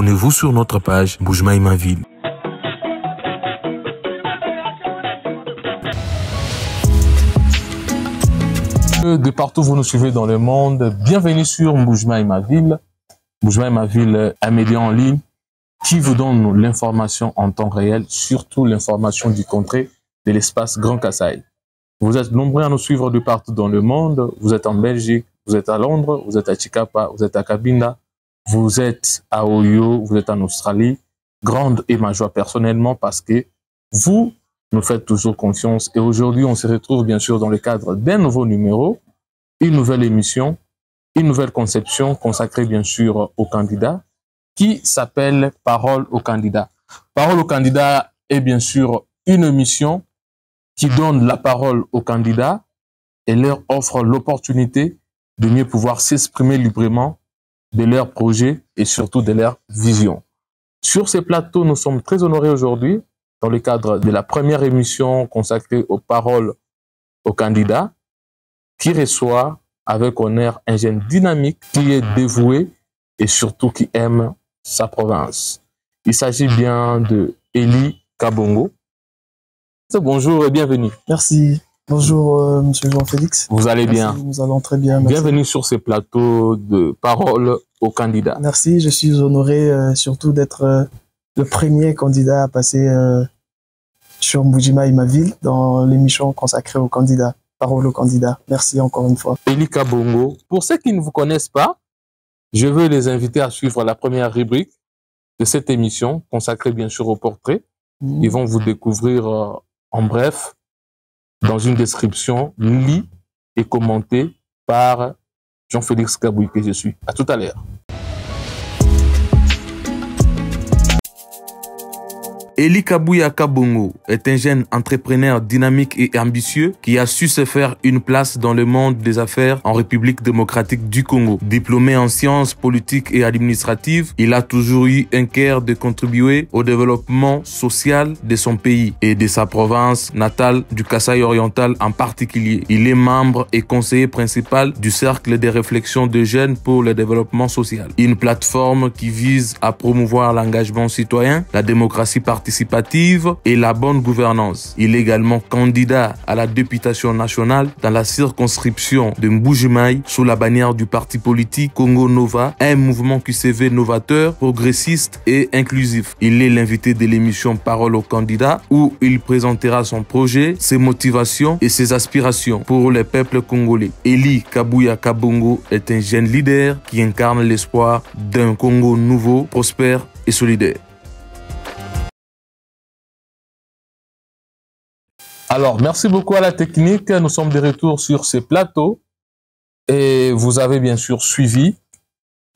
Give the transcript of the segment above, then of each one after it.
Abonnez-vous sur notre page Mbujimai ma ville. De partout vous nous suivez dans le monde, bienvenue sur Mbujimai ma ville. Mbujimai ma ville, un média en ligne qui vous donne l'information en temps réel, surtout l'information du contrée de l'espace Grand Kasaï. Vous êtes nombreux à nous suivre de partout dans le monde. Vous êtes en Belgique, vous êtes à Londres, vous êtes à Chikapa, vous êtes à Cabinda, vous êtes à Oyo, vous êtes en Australie. Grande est ma joie personnellement parce que vous nous faites toujours confiance. Et aujourd'hui, on se retrouve bien sûr dans le cadre d'un nouveau numéro, une nouvelle émission, une nouvelle conception consacrée bien sûr aux candidats qui s'appelle Parole aux candidats. Parole aux candidats est bien sûr une émission qui donne la parole aux candidats et leur offre l'opportunité de mieux pouvoir s'exprimer librement de leurs projets et surtout de leurs visions. Sur ces plateaux, nous sommes très honorés aujourd'hui dans le cadre de la première émission consacrée aux paroles aux candidats qui reçoit avec honneur un jeune dynamique qui est dévoué et surtout qui aime sa province. Il s'agit bien de Eli Kabongo. Bonjour et bienvenue. Merci. Bonjour, monsieur Jean-Félix. Vous allez bien? Nous allons très bien. Merci. Bienvenue sur ces plateaux de parole aux candidats. Merci, je suis honoré surtout d'être le premier candidat à passer sur Mbujimai ma ville dans l'émission consacrée aux candidats, parole aux candidats. Merci encore une fois. Eli Kabongo, pour ceux qui ne vous connaissent pas, je veux les inviter à suivre la première rubrique de cette émission consacrée bien sûr au portrait. Ils vont vous découvrir en bref, dans une description, lit et commentée par Jean-Félix Kabouy que je suis. À tout à l'heure. Eli Kabouya Kabongo est un jeune entrepreneur dynamique et ambitieux qui a su se faire une place dans le monde des affaires en République démocratique du Congo. Diplômé en sciences politiques et administratives, il a toujours eu un cœur de contribuer au développement social de son pays et de sa province natale du Kasaï oriental en particulier. Il est membre et conseiller principal du Cercle de réflexion de jeunes pour le développement social, une plateforme qui vise à promouvoir l'engagement citoyen, la démocratie participative et la bonne gouvernance. Il est également candidat à la députation nationale dans la circonscription de Mbujimai sous la bannière du parti politique Congo Nova, un mouvement qui se veut novateur, progressiste et inclusif. Il est l'invité de l'émission Parole aux candidats où il présentera son projet, ses motivations et ses aspirations pour le peuple congolais. Eli Kabouya Kabongo est un jeune leader qui incarne l'espoir d'un Congo nouveau, prospère et solidaire. Alors, merci beaucoup à la technique. Nous sommes de retour sur ces plateaux et vous avez bien sûr suivi,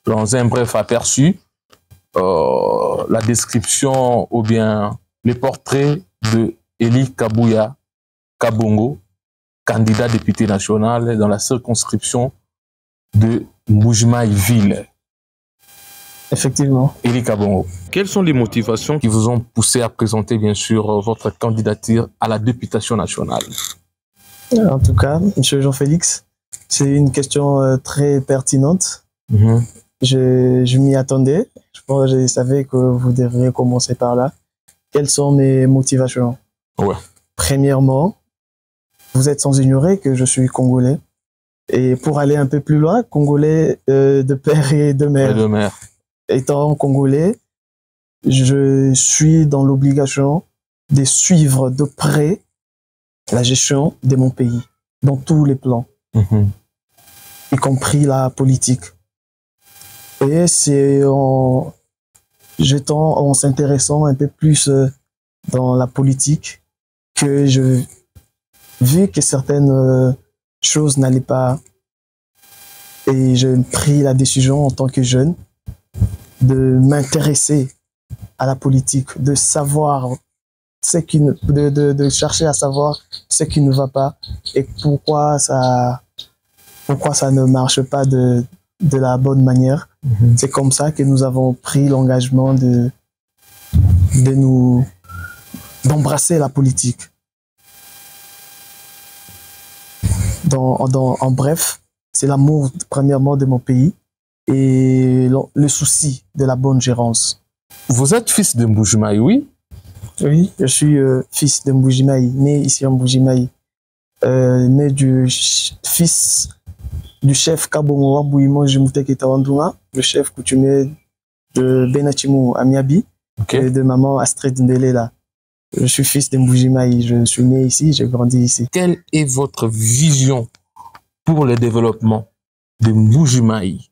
dans un bref aperçu, la description ou bien les portraits de Eli Kabouya Kabongo, candidat député national dans la circonscription de Mbujimai ville. Effectivement. Eli Kabongo. Quelles sont les motivations qui vous ont poussé à présenter, bien sûr, votre candidature à la députation nationale? En tout cas, monsieur Jean-Félix, c'est une question très pertinente. Je m'y attendais. Je savais que vous devriez commencer par là. Quelles sont mes motivations? Premièrement, vous êtes sans ignorer que je suis congolais. Et pour aller un peu plus loin, congolais de père et de mère. Étant congolais, je suis dans l'obligation de suivre de près la gestion de mon pays, dans tous les plans, y compris la politique. Et c'est en s'intéressant un peu plus dans la politique que je vu que certaines choses n'allaient pas et j'ai pris la décision en tant que jeune de m'intéresser à la politique, de savoir de chercher à savoir ce qui ne va pas et pourquoi ça ne marche pas de la bonne manière. C'est comme ça que nous avons pris l'engagement d'embrasser la politique. En bref, c'est l'amour premièrement de mon pays et le souci de la bonne gérance. Vous êtes fils de Mbujimayi, oui? Oui, je suis fils de Mbujimayi, né ici en Mbujimayi, né du fils du chef Kabongo Wabouimo Jimuteke Tawandunga, le chef coutumier de Benachimou à Miabi, et de maman Astrid Ndelela. Je suis fils de Mbujimayi, je suis né ici, j'ai grandi ici. Quelle est votre vision pour le développement de Mbujimayi,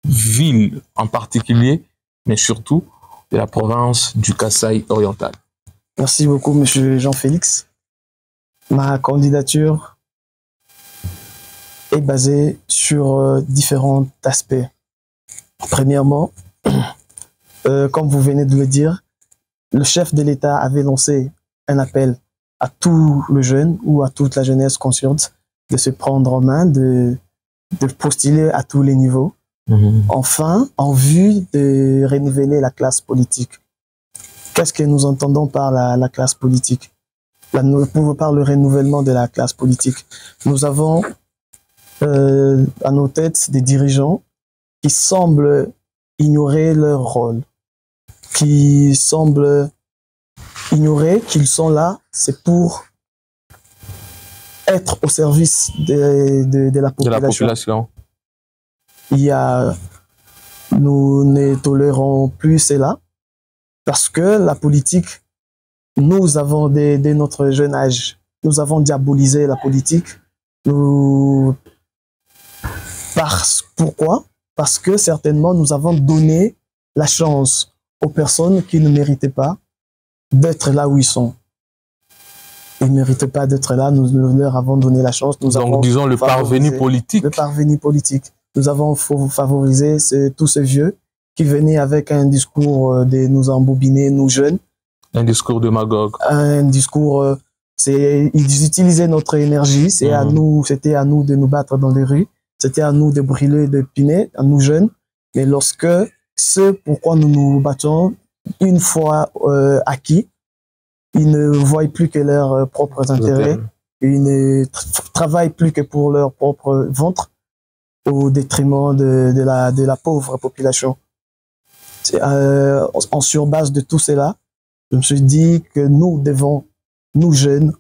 ville en particulier, mais surtout de la province du Kasaï oriental? Merci beaucoup, monsieur Jean-Félix. Ma candidature est basée sur différents aspects. Premièrement, comme vous venez de le dire, le chef de l'État avait lancé un appel à tous les jeunes ou à toute la jeunesse consciente de se prendre en main, de postuler à tous les niveaux, enfin, en vue de renouveler la classe politique. Qu'est-ce que nous entendons par la classe politique? Par le renouvellement de la classe politique. Nous avons à nos têtes des dirigeants qui semblent ignorer leur rôle, qui semblent ignorer qu'ils sont là, c'est pour être au service de la population. Nous ne tolérons plus cela parce que la politique, nous avons dès notre jeune âge, nous avons diabolisé la politique. Pourquoi? Parce que certainement nous avons donné la chance aux personnes qui ne méritaient pas d'être là où ils sont. Ils ne méritaient pas d'être là, nous leur avons donné la chance. Donc disons le parvenu politique. Le parvenu politique. Nous avons favorisé tous ces vieux qui venaient avec un discours de nous embobiner, nous jeunes. Un discours démagogue. Un discours, ils utilisaient notre énergie, c'était à nous de nous battre dans les rues, c'était à nous de brûler, de piner, à nous jeunes. Mais lorsque ce pourquoi nous nous battons, une fois acquis, ils ne voient plus que leurs propres intérêts, ils ne travaillent plus que pour leur propre ventre, au détriment de la pauvre population. En surbase de tout cela, je me suis dit que nous devons, nous jeunes,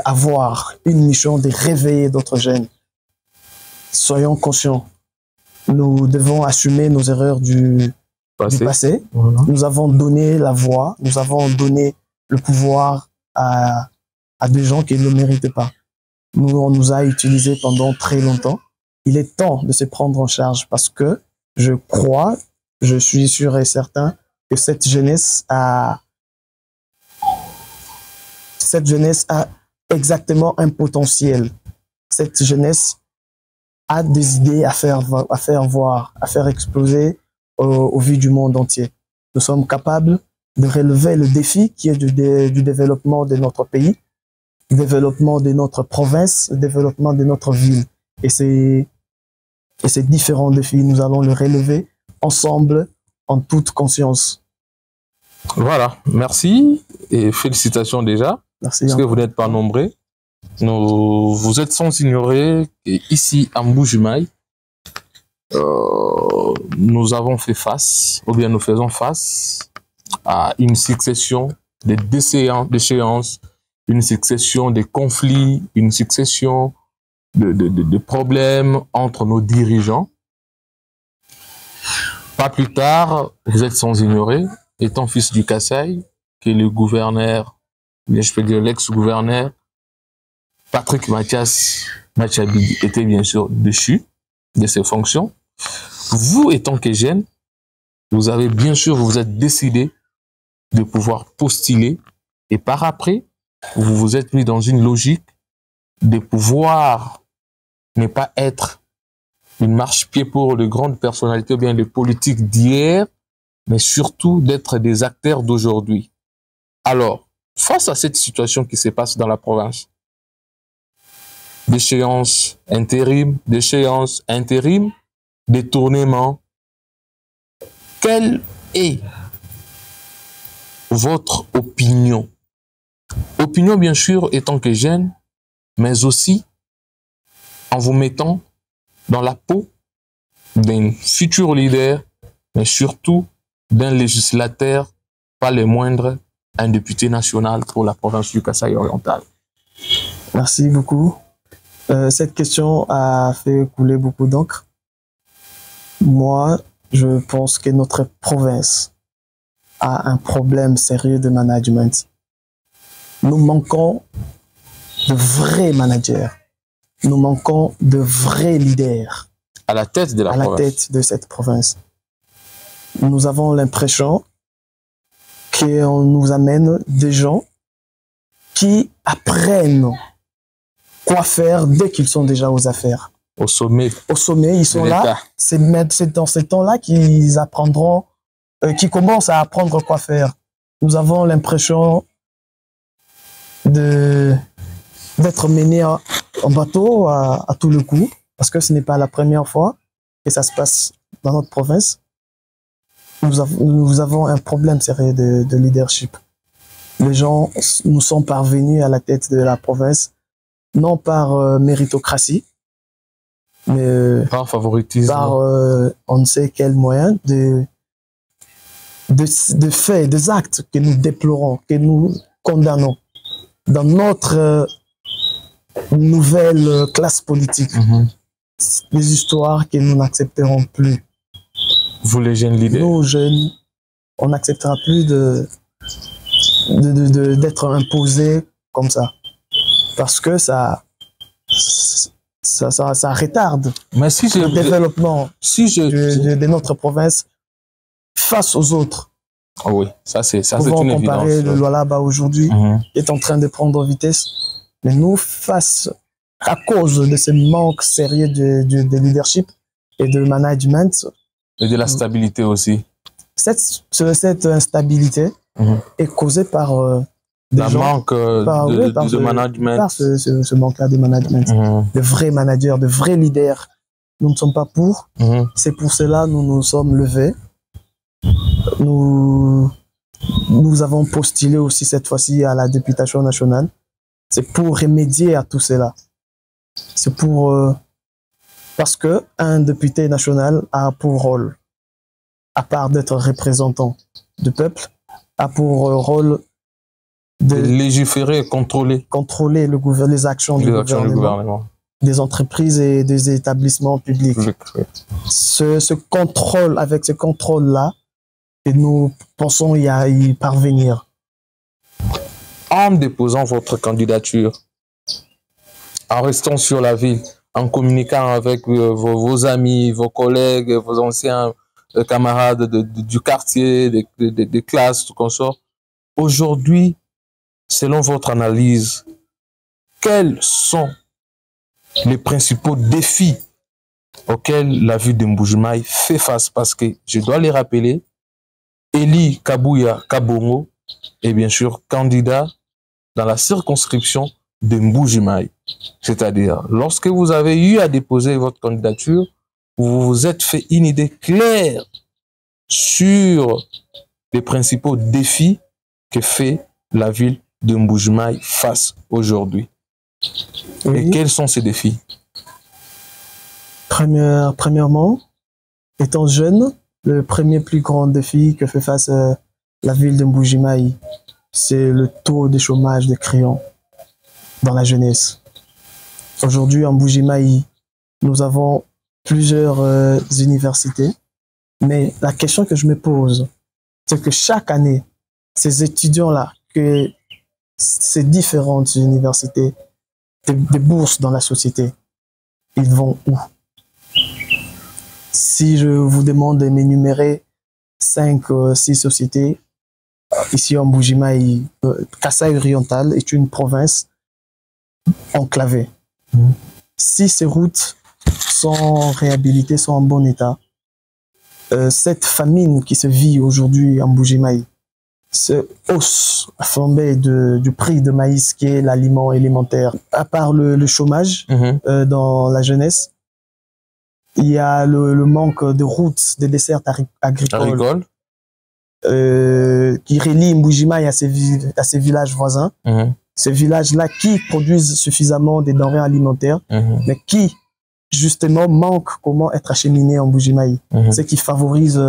avoir une mission de réveiller d'autres jeunes. Soyons conscients. Nous devons assumer nos erreurs du passé. Nous avons donné la voix, nous avons donné le pouvoir à des gens qui ne le méritaient pas. On nous a utilisés pendant très longtemps. Il est temps de se prendre en charge parce que je suis sûr et certain que cette jeunesse a exactement un potentiel. Cette jeunesse a des idées à faire voir, à faire exploser au vu du monde entier. Nous sommes capables de relever le défi qui est du développement de notre pays, du développement de notre province, le développement de notre ville. Et ces différents défis, nous allons les relever ensemble, en toute conscience. Voilà, merci et félicitations déjà. Merci. Parce que vous n'êtes pas nombreux. Vous êtes sans ignorer qu'ici, à Mbujimayi, nous avons fait face, ou bien nous faisons face à une succession de déchéances, une succession de conflits, une succession de problèmes entre nos dirigeants. Pas plus tard, vous êtes sans ignorer, étant fils du Kasaï, qui est le gouverneur, je peux dire l'ex-gouverneur, Patrick Mathias Machabi était bien sûr déchu de ses fonctions. Vous, étant que jeune, vous avez bien sûr, vous êtes décidé de pouvoir postuler et par après, vous vous êtes mis dans une logique de pouvoir ne pas être une marche-pied pour de grandes personnalités ou bien des politiques d'hier, mais surtout d'être des acteurs d'aujourd'hui. Alors, face à cette situation qui se passe dans la province, d'échéance intérim, détournement, quelle est votre opinion? Opinion, bien sûr, étant que jeune, mais aussi en vous mettant dans la peau d'un futur leader, mais surtout d'un législateur, pas le moindre, un député national pour la province du Kasaï oriental. Merci beaucoup. Cette question a fait couler beaucoup d'encre. Moi, je pense que notre province a un problème sérieux de management. Nous manquons de vrais managers. Nous manquons de vrais leaders. À la tête de la province. À la tête de cette province. Nous avons l'impression qu'on nous amène des gens qui apprennent quoi faire dès qu'ils sont déjà aux affaires. Au sommet. Au sommet, ils sont là. C'est dans ces temps-là qu'ils apprendront, qu'ils commencent à apprendre quoi faire. Nous avons l'impression d'être menés en bateau à tout le coup, parce que ce n'est pas la première fois que ça se passe dans notre province. Nous avons un problème sérieux de leadership. Les gens nous sont parvenus à la tête de la province, non par méritocratie, mais par favoritisme, par on ne sait quel moyen de faits, des actes que nous déplorons, que nous condamnons dans notre nouvelle classe politique. Des histoires que nous n'accepterons plus. Vous les jeunes leaders. Nous jeunes, on n'acceptera plus d'être imposés comme ça. Parce que ça retarde le développement de notre province face aux autres. Oh oui, ça c'est une évidence. Pouvons comparer le Lualaba aujourd'hui, qui est en train de prendre vitesse. Mais nous, à cause de ce manque sérieux de leadership et de management. Et de la stabilité aussi. Cette instabilité est causée par manque de management. Par ce manque-là de management. De vrais managers, de vrais leaders. Nous ne sommes pas pour. C'est pour cela que nous nous sommes levés. Nous avons postulé aussi cette fois-ci à la députation nationale. C'est pour remédier à tout cela. C'est pour... parce que un député national a pour rôle, à part d'être représentant du peuple, a pour rôle de légiférer et contrôler. Contrôler les actions du gouvernement, des entreprises et des établissements publics. Ce contrôle, avec ce contrôle-là, et nous pensons y parvenir. En déposant votre candidature, en restant sur la ville, en communiquant avec vos amis, vos collègues, vos anciens camarades du quartier, des classes, tout comme ça, aujourd'hui, selon votre analyse, quels sont les principaux défis auxquels la ville de Mbuji-Mayi fait face? Parce que, je dois les rappeler, Eli Kabouya Kabongo est bien sûr candidat dans la circonscription de Mbuji-Mayi. C'est-à-dire, lorsque vous avez eu à déposer votre candidature, vous vous êtes fait une idée claire sur les principaux défis que fait la ville de Mbuji-Mayi face aujourd'hui. Oui. Et quels sont ces défis? Premièrement, étant jeune, le premier plus grand défi que fait face la ville de Mbuji-Mayi, c'est le taux de chômage des crayons dans la jeunesse. Aujourd'hui, en Mbuji-Mayi, nous avons plusieurs universités, mais la question que je me pose, c'est que chaque année, ces étudiants-là, que ces différentes universités, des bourses dans la société, ils vont où? Si je vous demande de m'énumérer 5 ou 6 sociétés, ici en Mbuji-Mayi, Kasaï oriental est une province enclavée. Si ces routes sont réhabilitées, sont en bon état, cette famine qui se vit aujourd'hui en Mbuji-Mayi, ce hausse flambée du prix de maïs qui est l'aliment élémentaire, à part le chômage dans la jeunesse, il y a le manque de routes, de dessertes agricoles qui relient Mbuji-Mayi à ces villages voisins. Ces villages-là qui produisent suffisamment des denrées alimentaires, mais qui justement, manque comment être acheminé en Mbuji-Mayi. Ce qui favorise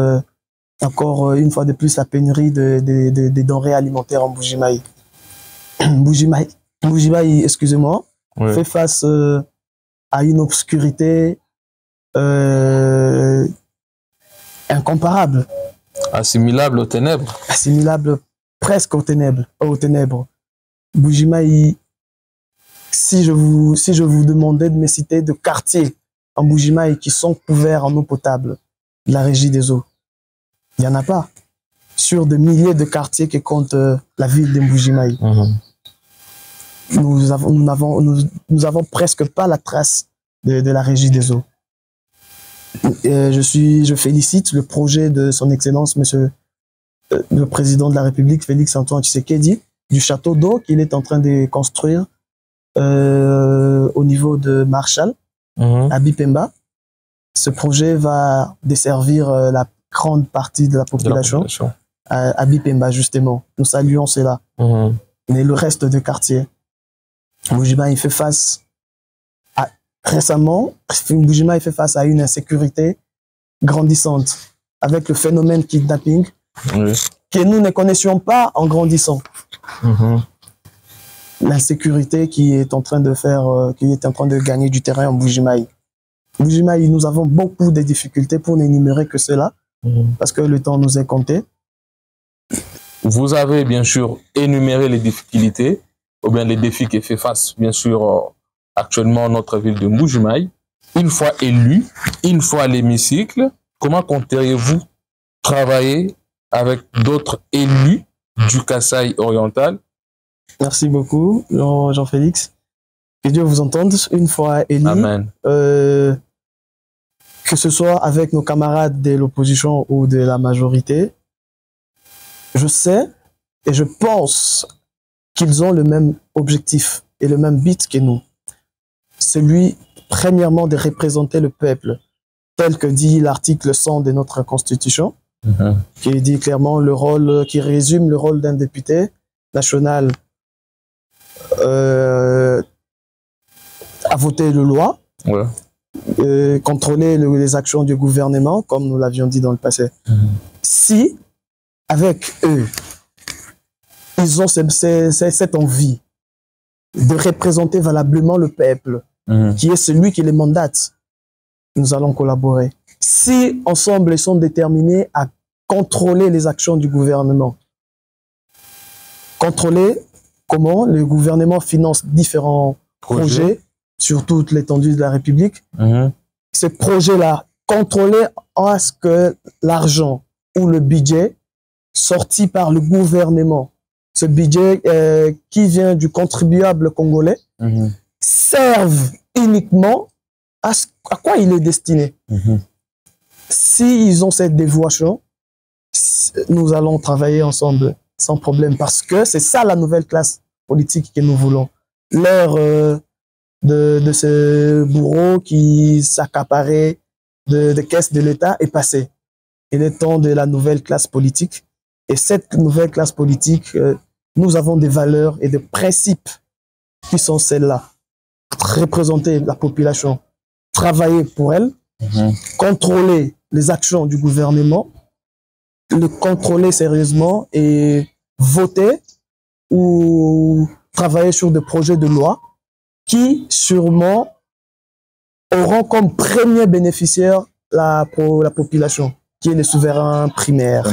encore une fois de plus la pénurie des denrées alimentaires en Mbuji-Mayi. Mbuji-Mayi, excusez-moi, fait face à une obscurité incomparable. Assimilable aux ténèbres. Assimilable presque aux ténèbres. Mbuji-Mayi, si je vous demandais de me citer de quartiers en Mbuji-Mayi qui sont couverts en eau potable de la régie des eaux, il n'y en a pas. Sur de milliers de quartiers que compte la ville de Mbuji-Mayi. Nous avons presque pas la trace de la régie des eaux. Je félicite le projet de son Excellence, Monsieur le Président de la République, Félix Antoine Tshisekedi, du château d'eau qu'il est en train de construire au niveau de Marshall, à Bipemba. Ce projet va desservir la grande partie de la population à Bipemba, justement. Nous saluons cela. Mais le reste des quartiers, Mbuji-Mayi fait face à, récemment, Mbuji-Mayi fait face à une insécurité grandissante avec le phénomène kidnapping que nous ne connaissions pas en grandissant. L'insécurité qui est en train de gagner du terrain en Mbuji-Mayi. Mbuji-Mayi, nous avons beaucoup de difficultés pour n'énumérer que cela, parce que le temps nous est compté. Vous avez bien sûr énuméré les difficultés, ou bien les défis qui fait face, bien sûr, actuellement notre ville de Mbuji-Mayi. Une fois élu, une fois à l'hémicycle, comment compteriez-vous travailler avec d'autres élus du Kasaï oriental? Merci beaucoup, Jean-Félix. Que Dieu vous entende. Une fois élu, Amen. Que ce soit avec nos camarades de l'opposition ou de la majorité, je sais et je pense qu'ils ont le même objectif et le même but que nous. Celui, premièrement, de représenter le peuple, tel que dit l'article 100 de notre Constitution, qui dit clairement le rôle, qui résume le rôle d'un député national à voter les lois, contrôler les actions du gouvernement, comme nous l'avions dit dans le passé. Si, avec eux, ils ont cette envie de représenter valablement le peuple, qui est celui qui les mandate, nous allons collaborer. Si, ensemble, ils sont déterminés à contrôler les actions du gouvernement, contrôler comment le gouvernement finance différents projets sur toute l'étendue de la République, ces projets-là, contrôler à ce que l'argent ou le budget sorti par le gouvernement, ce budget qui vient du contribuable congolais, serve uniquement à quoi il est destiné. S'ils ont cette dévotion, nous allons travailler ensemble sans problème, parce que c'est ça la nouvelle classe politique que nous voulons. L'heure de ce bourreau qui s'accaparait de caisses de l'État est passée. Il est temps de la nouvelle classe politique. Et cette nouvelle classe politique, nous avons des valeurs et des principes qui sont celles-là. Représenter la population, travailler pour elle, contrôler les actions du gouvernement, le contrôler sérieusement et voter ou travailler sur des projets de loi qui sûrement auront comme premier bénéficiaire la population, qui est le souverain primaire.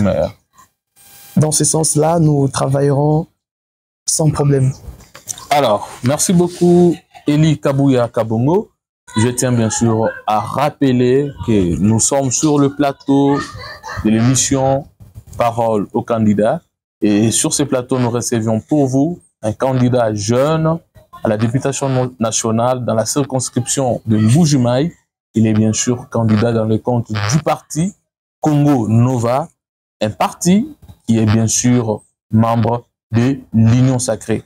Dans ce sens-là, nous travaillerons sans problème. Alors, merci beaucoup, Eli Kabouya Kabongo. Je tiens bien sûr à rappeler que nous sommes sur le plateau de l'émission Parole aux candidats. Et sur ce plateau, nous recevions pour vous un candidat jeune à la députation nationale dans la circonscription de Mbuji-Mayi. Il est bien sûr candidat dans le compte du parti Congo Nova, un parti qui est bien sûr membre de l'Union Sacrée.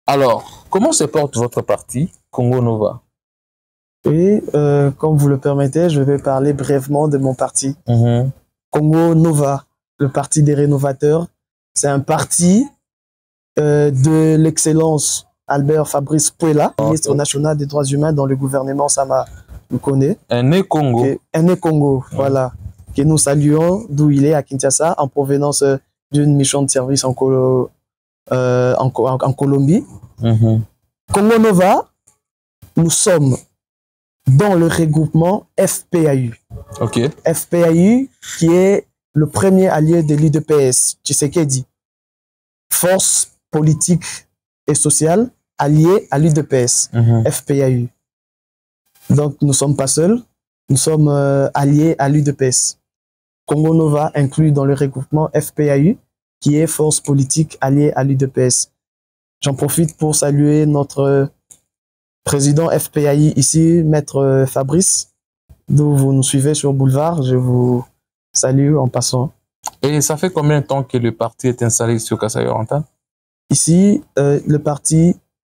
Alors, comment se porte votre parti, Congo Nova? Oui, comme vous le permettez, je vais parler brièvement de mon parti. Congo Nova, le parti des rénovateurs. C'est un parti de l'excellence Albert Fabrice Puela, ministre national des droits humains dans le gouvernement Sama vous connaissez. Aîné Congo. Aîné Congo, voilà. Que nous saluons d'où il est à Kinshasa en provenance d'une mission de service en Colombie. Congo Nova, nous sommes dans le regroupement FPAU. Ok. FPAU qui est le premier allié de l'UDPS, Tshisekedi. Force politique et sociale alliée à l'UDPS, FPAU. Donc nous ne sommes pas seuls, nous sommes alliés à l'UDPS. Congo Nova inclus dans le regroupement FPAU, qui est force politique alliée à l'UDPS. J'en profite pour saluer notre président FPAI ici, Maître Fabrice, d'où vous nous suivez sur Boulevard. Je vous salue en passant. Et ça fait combien de temps que le parti est installé sur Kasaï-Oriental? Ici, le parti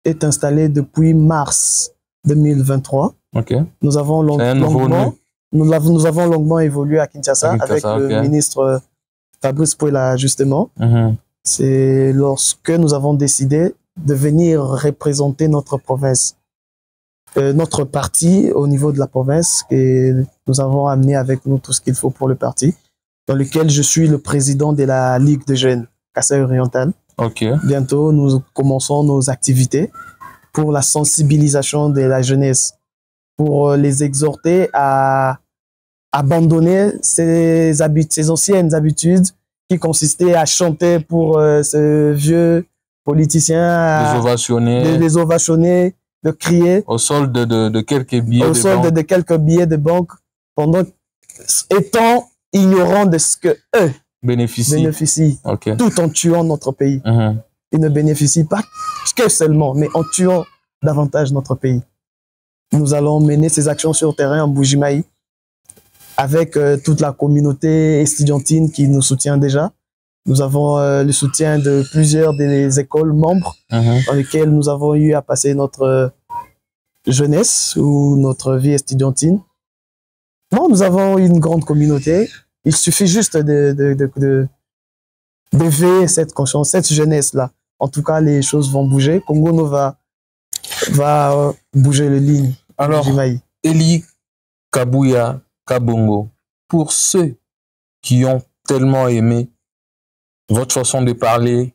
est installé depuis mars 2023. Okay. Nous avons longuement évolué à Kinshasa, avec le ministre Fabrice Pouela, justement. C'est lorsque nous avons décidé de venir représenter notre province, notre parti au niveau de la province, et nous avons amené avec nous tout ce qu'il faut pour le parti, dans lequel je suis le président de la Ligue de jeunes Kasaï-Oriental. Bientôt, nous commençons nos activités pour la sensibilisation de la jeunesse, pour les exhorter à abandonner ces anciennes habitudes qui consistaient à chanter pour ce vieux politicien, les ovationner, de crier au solde de quelques billets de quelques billets de banque, pendant étant ignorants de ce que eux bénéficient tout en tuant notre pays. Ils ne bénéficient pas que seulement, mais en tuant davantage notre pays. Nous allons mener ces actions sur terrain en Mbuji-Mayi avec toute la communauté estudiantine qui nous soutient déjà. Nous avons le soutien de plusieurs des écoles membres dans lesquelles nous avons eu à passer notre jeunesse ou notre vie estudiantine. Non, nous avons une grande communauté. Il suffit juste d'éveiller cette conscience, cette jeunesse-là. En tout cas, les choses vont bouger. Congo Nova va bouger les lignes. Alors, Eli Kabuya Kabongo, pour ceux qui ont tellement aimé votre façon de parler,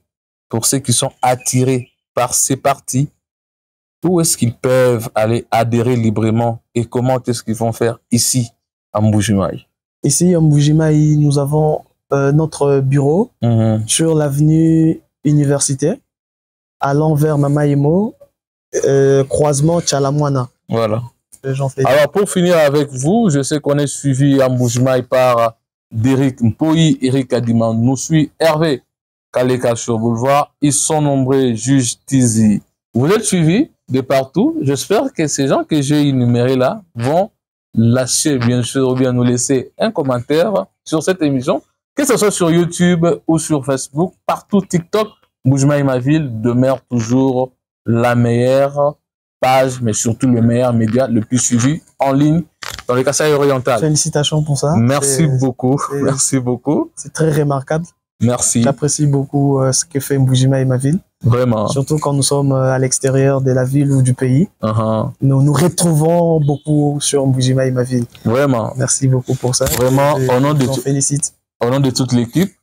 pour ceux qui sont attirés par ces partis, où est-ce qu'ils peuvent aller adhérer librement et comment est-ce qu'ils vont faire ici à Mbuji-Mayi? Ici à Mbuji-Mayi, nous avons notre bureau sur l'avenue Université, allant vers Mamaïmo, croisement Tchalamwana. Voilà. Alors, pour finir avec vous, je sais qu'on est suivi à Mbuji-Mayi par Derek Mpoyi, Eric Adiman, nous suit Hervé Kaleka sur Boulevard. Ils sont nombreux, juge Tizi. Vous êtes suivis de partout. J'espère que ces gens que j'ai énumérés là vont lâcher, bien sûr, ou bien nous laisser un commentaire sur cette émission, que ce soit sur YouTube ou sur Facebook, partout, TikTok. Mbuji-Mayi ma ville demeure toujours la meilleure page, mais surtout le meilleur média, le plus suivi en ligne dans le Kasaï-Oriental. Félicitations pour ça. Merci beaucoup. Merci beaucoup. C'est très remarquable. Merci. J'apprécie beaucoup ce que fait Mbuji-Mayi ma ville. Vraiment. Surtout quand nous sommes à l'extérieur de la ville ou du pays. Nous nous retrouvons beaucoup sur Mbuji-Mayi ma ville. Vraiment. Merci beaucoup pour ça. Vraiment, au nom de félicite. Au nom de toute l'équipe,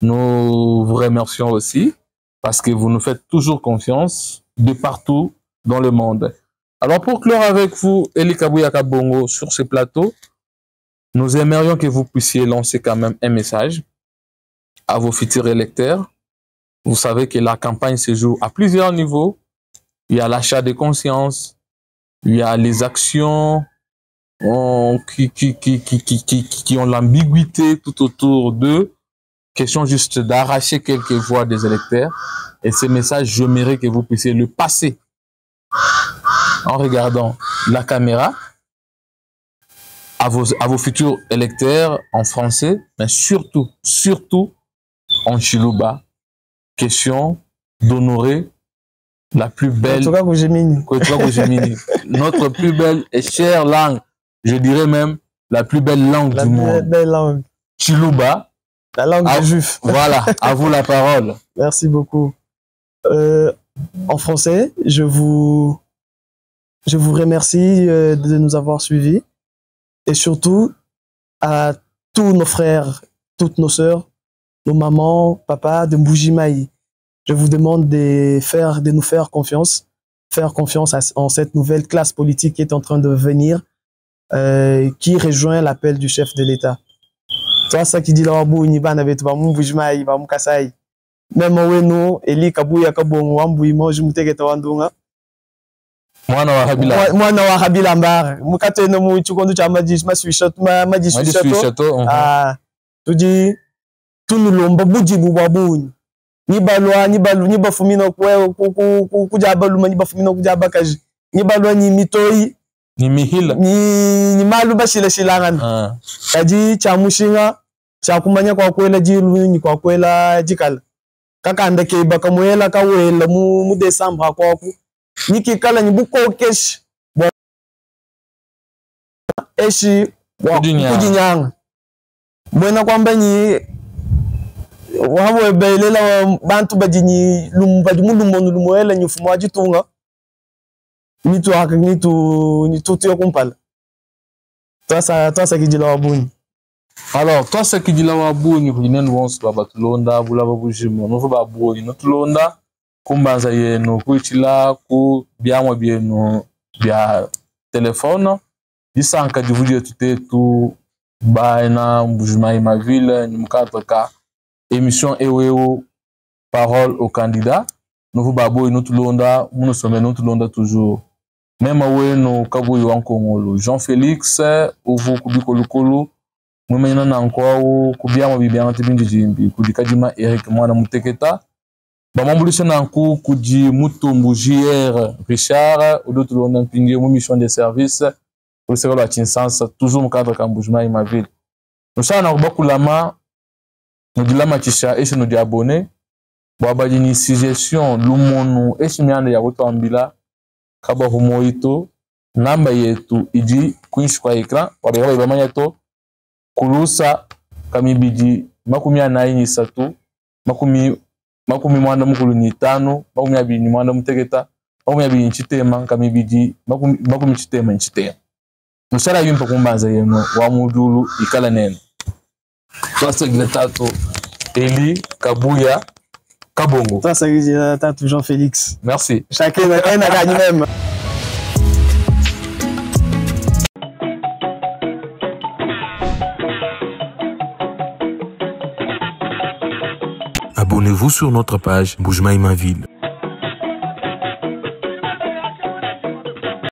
nous vous remercions aussi parce que vous nous faites toujours confiance de partout dans le monde. Alors, pour clore avec vous, Eli Kabuya Kabongo, sur ce plateau, nous aimerions que vous puissiez lancer quand même un message à vos futurs électeurs. Vous savez que la campagne se joue à plusieurs niveaux. Il y a l'achat de conscience, il y a les actions qui ont l'ambiguïté tout autour d'eux. Question juste d'arracher quelques voix des électeurs. Et ce message, j'aimerais que vous puissiez le passer en regardant la caméra à vos futurs électeurs en français, mais surtout en Chiluba. Question d'honorer la plus belle notre plus belle et chère langue, je dirais même la plus belle langue du monde. Belle langue. Chiluba. La langue des Juifs. Voilà, à vous la parole. Merci beaucoup. En français, je vous Je vous remercie de nous avoir suivis et surtout à tous nos frères, toutes nos sœurs, nos mamans, papas de Mbuji-Mayi. Je vous demande de nous faire confiance en cette nouvelle classe politique qui est en train de venir, qui rejoint l'appel du chef de l'État. Toi, ça qui dit là, Mbuji-Mayi, Kasai. Même wenu Eli Kabuya Kabongo Wambuyimo Jumutegeta Wandunga. Mwana wa Habila Mbar. Mukate no mu chukondu cha maji swishato. Ah, tuji tunulomba buji bubabunyi. Ni bafumino kujabalu ni bafumino kujabakaji. Ni balwa ni mitoi ni mihila ni malu bashile shilangan. Kaji cha mushinga cha kumanya kwa kwela jilu ni kwa kwela jikala. Kaka andake bakamuela kawela mu December kwaku niki kala nyibuko kesh eshi wa kujinyanga mwena kwamba ni wabo belela bantu bajinyi lumwele nyufumo wajitunga nitu haka nitu tiyo kumpala tasa kijila wabuni. Alors, toi, ce qui dit là, Wabou, nous venons de Babatulonda, Boulava Boujimo, nous va Bou, nous Tulonda, Kumbazaye, nous Kuchila, Kou, bien, moi, bien, nous, bien, téléphone, 10 ans, quand vous dites tout, Baina, Boujmaï, ma ville, nous 4K, émission EWO, parole aux candidats, nous vous Babou, nous Tulonda, nous sommes nous Tulonda toujours. Même à nous, Kabou, Yankongolo, Jean-Félix, Ouvou, Kubikolukolu, mumena na nkwao kubyama bibyama tibindi jimbi kudikajima Eric mwana muteketa bamambulisha na nku kuji mutumbu JR Richard odotu lona mpingie mu mission de service pour se la Kinshasa toujours mu cadre ka Mbuji-Mayi ma ville nosana na bakulama nodilama kisha ese no abonné baba ni suggestion lumonu ese myanda ya kutambila kaba humoito namba yetu iji kwinshi kwa ekran wabeba bamanya to kulusa kamibiji makumi anayi satu makumi mwanda mukulu ni 5 makumi abiri ni mwanda mutegeta makumi abiri nchitema kamibiji makumi chitema nchitema musara yimpa kumbanza yeno wa mudulu ikala nene twasa gila tatu Eli Kabuya Kabongo twasa gila tatu Jean-Félix. Merci. Chacun a gagné même. Abonnez-vous sur notre page Mbuji-Mayi ma ville.